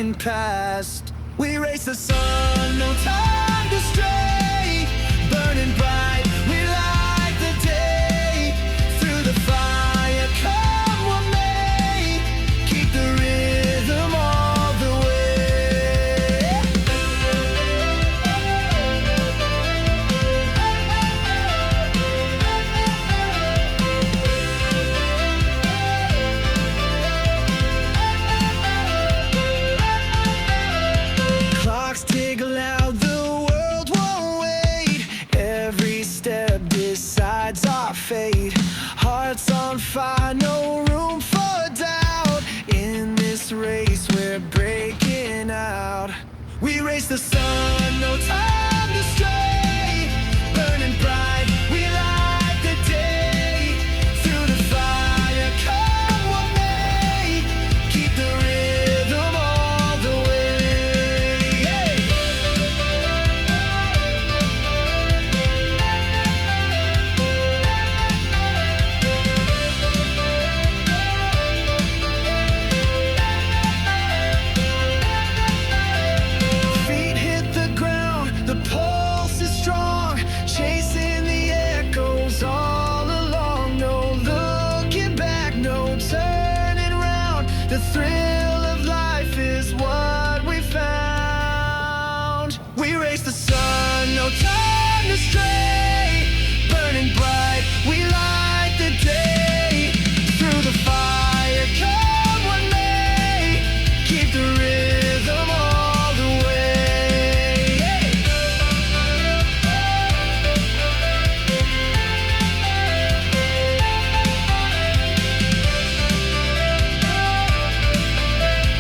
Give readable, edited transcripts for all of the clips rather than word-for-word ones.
flying past. We race the sun, no time to stray. Burning bright, we light the day. Through the fire, come what may. Keep the rhythm all the way. Clocks tick loud, the world won't wait. Every step decides our fate. Hearts on fire, no room for doubt. In this race, we're breaking out. We race the sun, no time to stray. Burning bright, we light the day. Through the fire, come what may. Keep the rhythm all the way. Feet hit the ground, the pulse is strong. Chasing the echoes all along. No looking back, no turning round. The thrill of life is what we found. We race the sun, no time to stray. Burning bright, we light the day. Through the fire, come what may. Keep the rhythm all the way.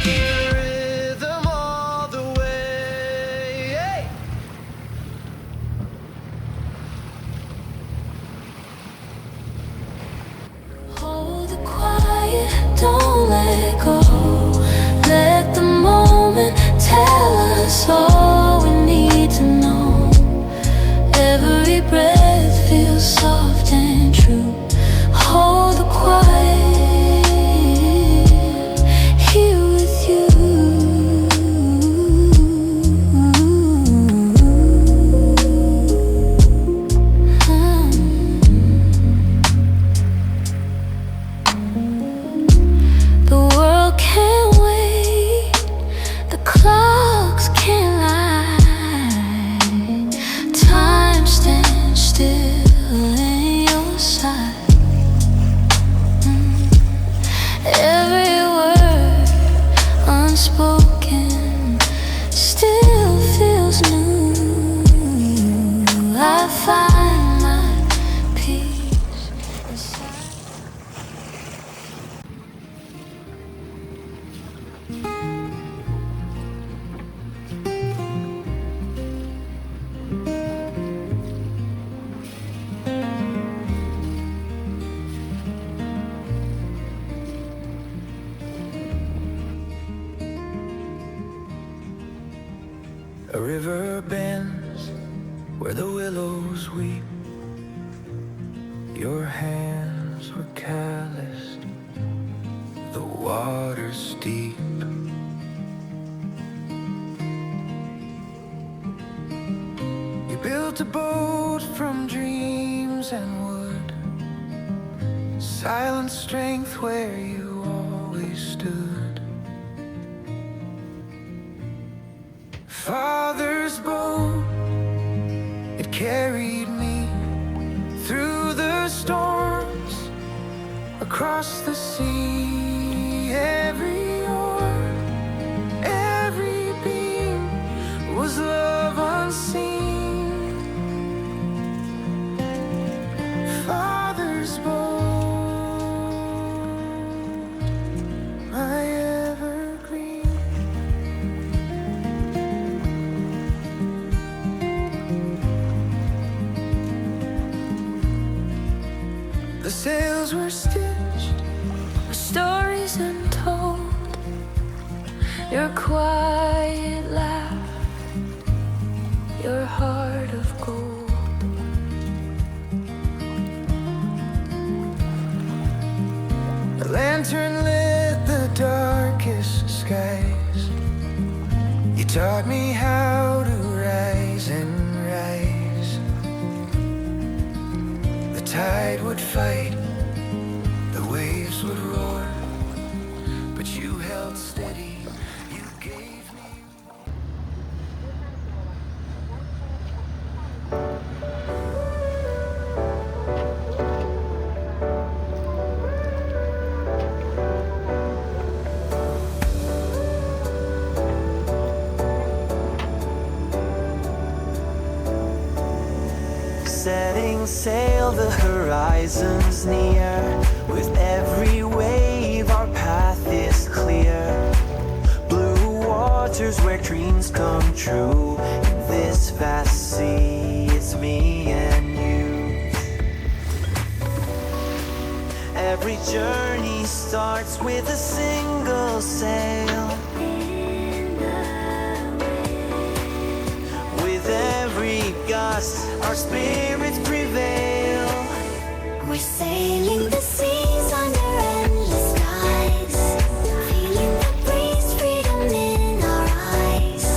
Keep the rhythm all the way. Hold it quiet, don't let go. Let the moment tell us all we need to know. Every breath feels soft and true. Hold the quiet here with you. The world can't wait, the clocks can't lie. Time stands still in your sight. Every word unspoken still feels new. I find my peace inside. A river bends where the willows weep. Your hands were calloused, the water's deep. You built a boat from dreams and wood, silent strength where you always stood. Father's boat, it carried me through the storms, across the sea. Every oar, every beam was love unseen. Father's boat, my evergreen. The sails were stitched with stories untold. Your quiet laugh, your heart of gold. The lantern lit the darkest sky. rise. You taught me how to rise and rise. The tide would fight, the waves would roar, but you held steady, you gave me. Setting sail, the horizon's near. With every wave our path is clear. Blue waters where dreams come true. In this vast sea, it's me and you. Every journey starts with a single sail. With every gust, our spirits prevail. We're sailing the seas under endless skies, feeling the breeze, freedom in our eyes.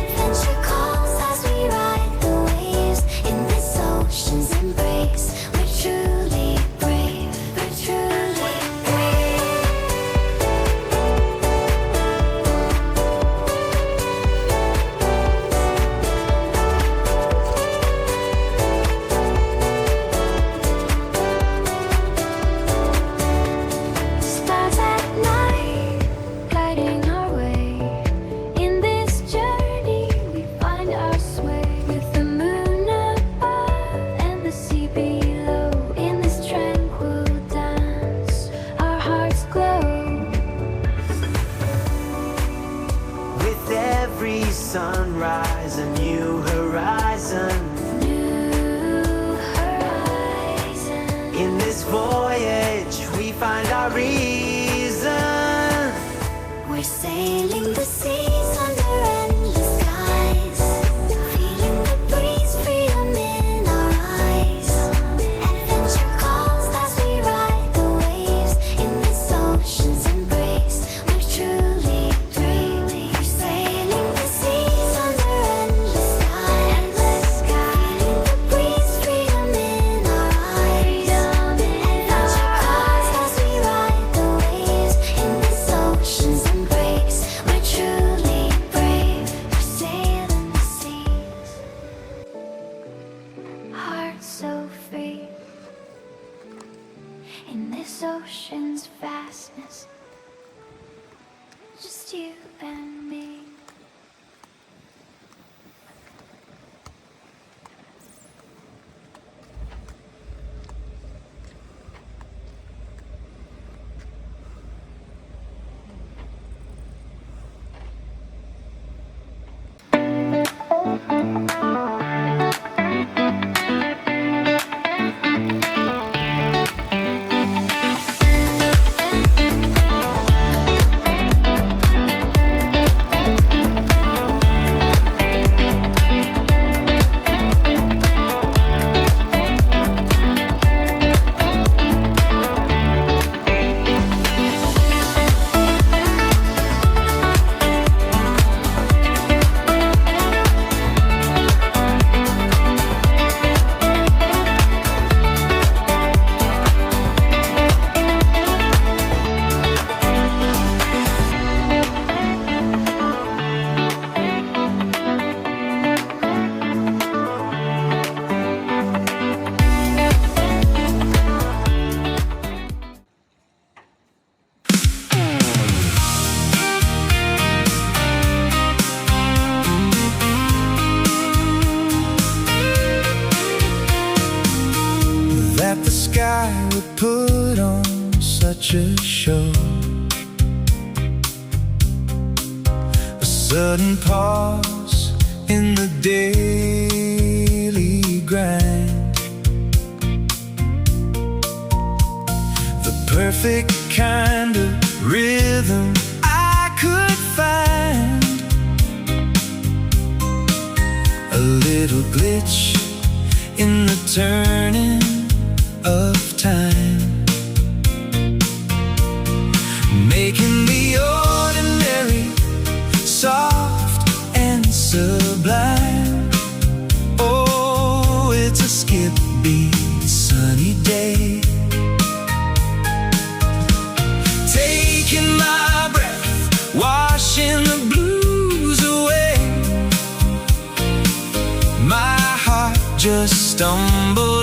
Adventure calls as we ride the waves in this ocean's embrace. We're truly brave, we're truly brave. Stars at night, guiding our way. In this journey, we find our sway. With the moon above and the sea below, in this tranquil dance, our hearts glow. With every sunrise, a new horizon. New horizon. In this voyage, we find our reason. We're sailing the seas under endless skies, feeling the breeze, freedom in our eyes. Adventure calls as we ride the waves in this ocean's embrace. We're truly brave. We're sailing the seas under endless skies, feeling the breeze, freedom in our eyes. Adventure calls as we ride the waves in this ocean's embrace. We're truly brave. We're sailing the seas, hearts so free in this ocean's vastness. Just you and me. That the sky would put on such a show. A sudden pause in the daily grind. The perfect kind of rhythm I could find. A little glitch in the turning of time, making the ordinary just stumble